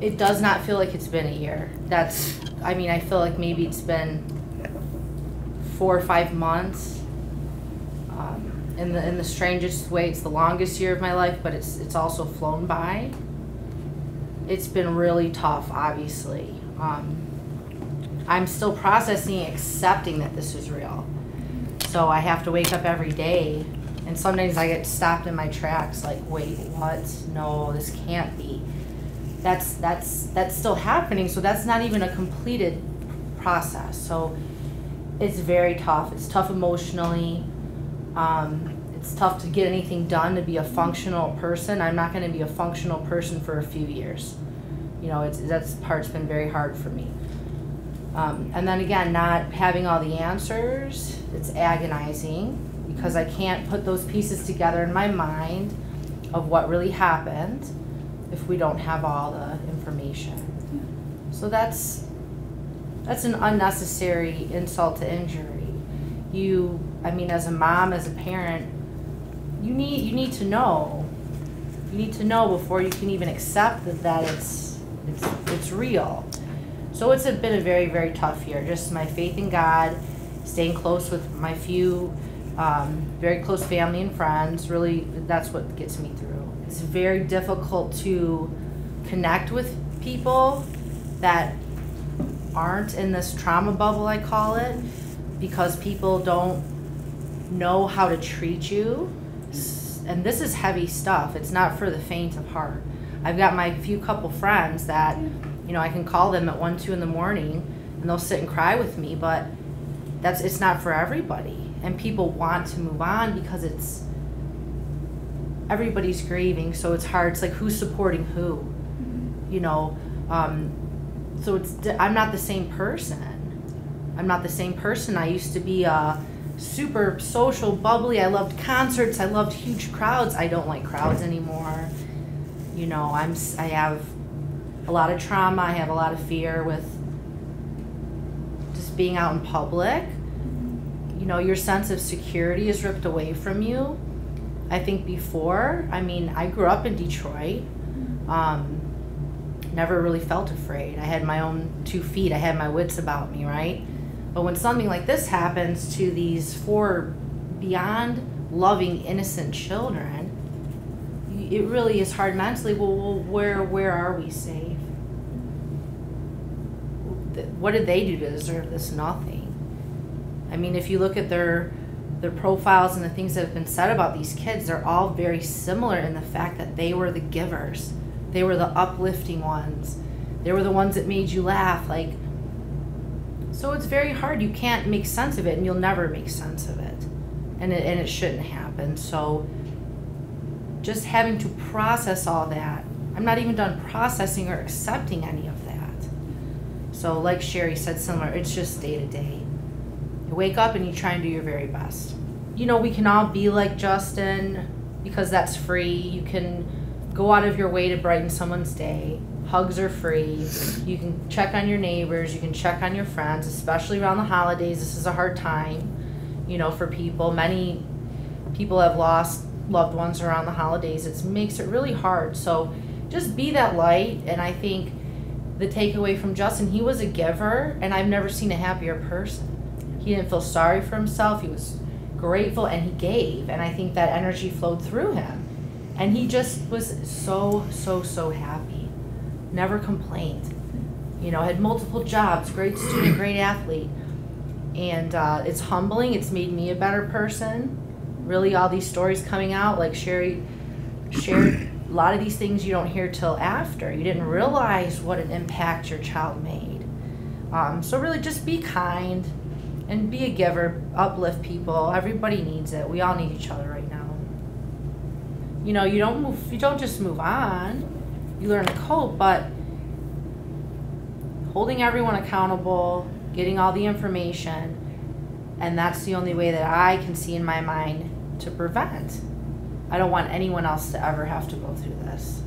It does not feel like it's been a year. I mean, I feel like maybe it's been 4 or 5 months. In the strangest way, it's the longest year of my life, but it's also flown by. It's been really tough, obviously. I'm still processing, accepting that this is real. So I have to wake up every day, and some days I get stopped in my tracks, like, wait, what? No, this can't be. That's still happening, so that's not even a completed process. So it's very tough. It's tough emotionally. It's tough to get anything done, to be a functional person. I'm not going to be a functional person for a few years. You know, that part's been very hard for me. And then again, not having all the answers, it's agonizing because I can't put those pieces together in my mind of what really happened if we don't have all the information. So that's an unnecessary insult to injury. I mean, as a mom, as a parent, you need to know. You need to know before you can even accept that it's real. So it's been a very, very tough year. Just my faith in God, staying close with my few very close family and friends. Really, that's what gets me through. It's very difficult to connect with people that aren't in this trauma bubble, I call it, because people don't know how to treat you. And this is heavy stuff. It's not for the faint of heart. I've got my few couple friends that, you know, I can call them at 1, 2 in the morning and they'll sit and cry with me, but it's not for everybody. And people want to move on because everybody's grieving, so it's hard. It's like, who's supporting who? You know, so I'm not the same person. I'm not the same person. I used to be super social, bubbly. I loved concerts. I loved huge crowds. I don't like crowds anymore. You know, I have a lot of trauma. I have a lot of fear with just being out in public. You know, your sense of security is ripped away from you. I think before, I mean, I grew up in Detroit. Never really felt afraid. I had my own 2 feet. I had my wits about me, right? But when something like this happens to these 4 beyond loving, innocent children, it really is hard mentally. Well, where are we safe? What did they do to deserve this? Nothing. I mean, if you look at their profiles and the things that have been said about these kids, they're all very similar in the fact that they were the givers. They were the uplifting ones. They were the ones that made you laugh. Like, so it's very hard. You can't make sense of it, and you'll never make sense of it. And it shouldn't happen. So just having to process all that. I'm not even done processing or accepting any of that. So like Sherry said, similar, it's just day to day. You wake up and you try and do your very best. You know, we can all be like Justin because that's free. You can go out of your way to brighten someone's day. Hugs are free. You can check on your neighbors. You can check on your friends, especially around the holidays. This is a hard time, you know, for people. Many people have lost loved ones around the holidays. It makes it really hard. So just be that light. And I think the takeaway from Justin, he was a giver, and I've never seen a happier person. He didn't feel sorry for himself. He was grateful, and he gave. And I think that energy flowed through him. And he just was so happy. Never complained. You know, had multiple jobs, great student, great athlete. And it's humbling. It's made me a better person. Really, all these stories coming out, like Sherry shared, a lot of these things you don't hear till after. You didn't realize what an impact your child made. So really just be kind and be a giver, uplift people. Everybody needs it. We all need each other right now. You know, you don't just move on. You learn to cope, but holding everyone accountable, getting all the information, and that's the only way that I can see in my mind to prevent. I don't want anyone else to ever have to go through this.